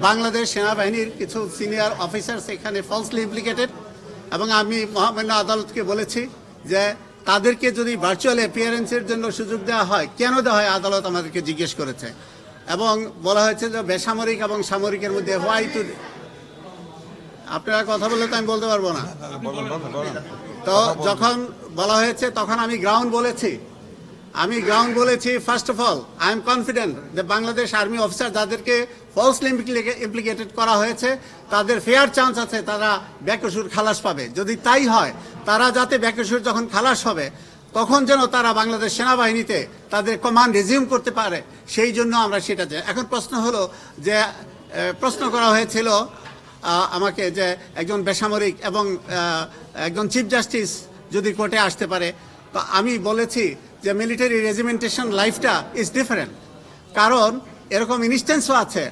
বাংলাদেশ সেনাবাহিনীর কিছু senior officers এখানে ফলসলি ইমপ্লিকেটেড, এবং আমি মহামান্য আদালতকে বলেছি যে তাদেরকে যদি ভার্চুয়াল অ্যাপিয়ারেন্সের জন্য সুযোগ দেওয়া হয়, কেন দেওয়া হয়, আদালত আমাদেরকে জিজ্ঞেস করেছে। এবং বলা হয়েছে যে বেসামরিক এবং সামরিকের মধ্যে হোয়াই টু, আপনারা কথা বললে তো আমি বলতে পারবো না। তো যখন বলা হয়েছে তখন আমি গ্রাউন্ড বলেছি first of all I am confident যে বাংলাদেশ আর্মি অফিসার যাদেরকে ফলসলি ইমপ্লিকেটেড করা হয়েছে তাদের ফেয়ার চান্স আছে তারা বেকসুর খালাস পাবে। যদি তাই হয়, তারা যাতে বেকসুর যখন খালাস হবে তখন যেন তারা বাংলাদেশ সেনাবাহিনীতে তাদের কমান্ড রিজিউম করতে পারে, সেই জন্য আমরা সেটা চাই। এখন প্রশ্ন হলো যে প্রশ্ন করা হয়েছিল আমাকে যে একজন বেসামরিক এবং একজন চিফ জাস্টিস যদি কোর্টে আসতে পারে, তো আমি বলেছি যে মিলিটারি রেজিমেন্টেশন লাইফটা ইজ ডিফারেন্ট। কারণ এরকম ইনস্ট্যান্সও আছে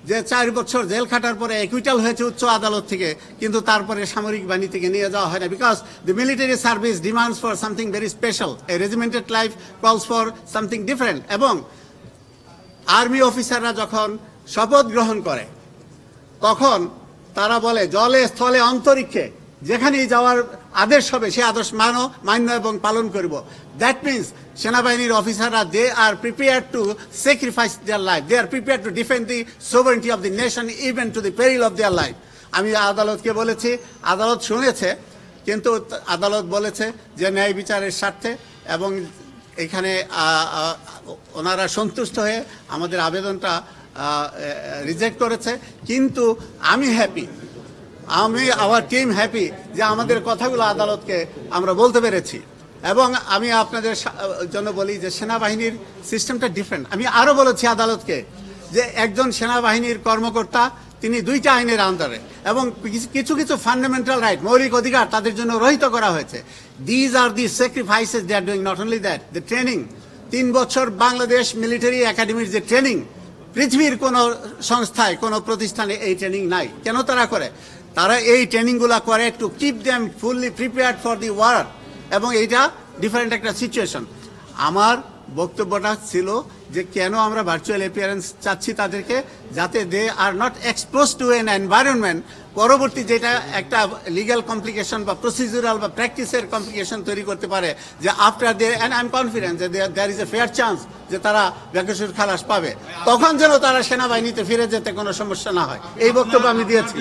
যে 4 বছর জেল খাটার পরে অ্যাকুইটাল হয়েছে উচ্চ আদালত থেকে, কিন্তু তারপরে সামরিক বাহিনী থেকে নিয়ে যাওয়া হয় না, because the military service demands for something very special, A regimented life কলস ফর সামথিং ডিফারেন্ট। এবং আর্মি অফিসাররা যখন শপথ গ্রহণ করে তখন তারা বলে জলে স্থলে অন্তরিক্ষে যেখানেই যাওয়ার আদেশ হবে সে আদেশ মান্য এবং পালন করব। দ্যাট মিনস সেনাবাহিনীর অফিসাররা they are prepared to sacrifice their life, they are prepared to defend the sovereignty of the nation even to the peril of their life. আমি আদালতকে বলেছি, আদালত শুনেছে, কিন্তু আদালত বলেছে যে ন্যায় বিচারের স্বার্থে এবং এখানে ওনারা সন্তুষ্ট হয়ে আমাদের আবেদনটা রিজেক্ট করেছে। কিন্তু আমি হ্যাপি, আমার টিম হ্যাপি যে আমাদের কথাগুলো আদালতকে আমরা বলতে পেরেছি। এবং আমি আপনাদের জন্য বলি যে সেনাবাহিনীর সিস্টেমটা ডিফারেন্ট। আমি আরও বলেছি আদালতকে যে একজন সেনাবাহিনীর কর্মকর্তা তিনি 2টা আইনের আন্ডারে, এবং কিছু কিছু ফান্ডামেন্টাল রাইট, মৌলিক অধিকার তাদের জন্য রহিত করা হয়েছে। These are the sacrifices they are doing. Not only that, the training, 3 বছর বাংলাদেশ মিলিটারি একাডেমির যে ট্রেনিং, পৃথিবীর কোনো সংস্থায় কোনো প্রতিষ্ঠানে এই ট্রেনিং নাই। কেন তারা করে? তারা এই ট্রেনিংগুলো করে to keep them fully prepared for the war, এবং এইটা ডিফারেন্ট একটা সিচুয়েশন। আমার বক্তব্যটা ছিল যে কেন আমরা ভার্চুয়াল অ্যাপিয়ারেন্স চাচ্ছি তাদেরকে, যাতে they are not expose to an environment পরবর্তী যেটা একটা লিগ্যাল কমপ্লিকেশন বা প্রসিডিউরাল বা প্র্যাকটিসের কমপ্লিকেশন তৈরি করতে পারে, যে after they, and I am confident যে there is a fair chance যে তারা বেকসুর খালাস পাবে, তখন যেন তারা সেনাবাহিনীতে ফিরে যেতে কোনো সমস্যা না হয়। এই বক্তব্য আমি দিয়েছি।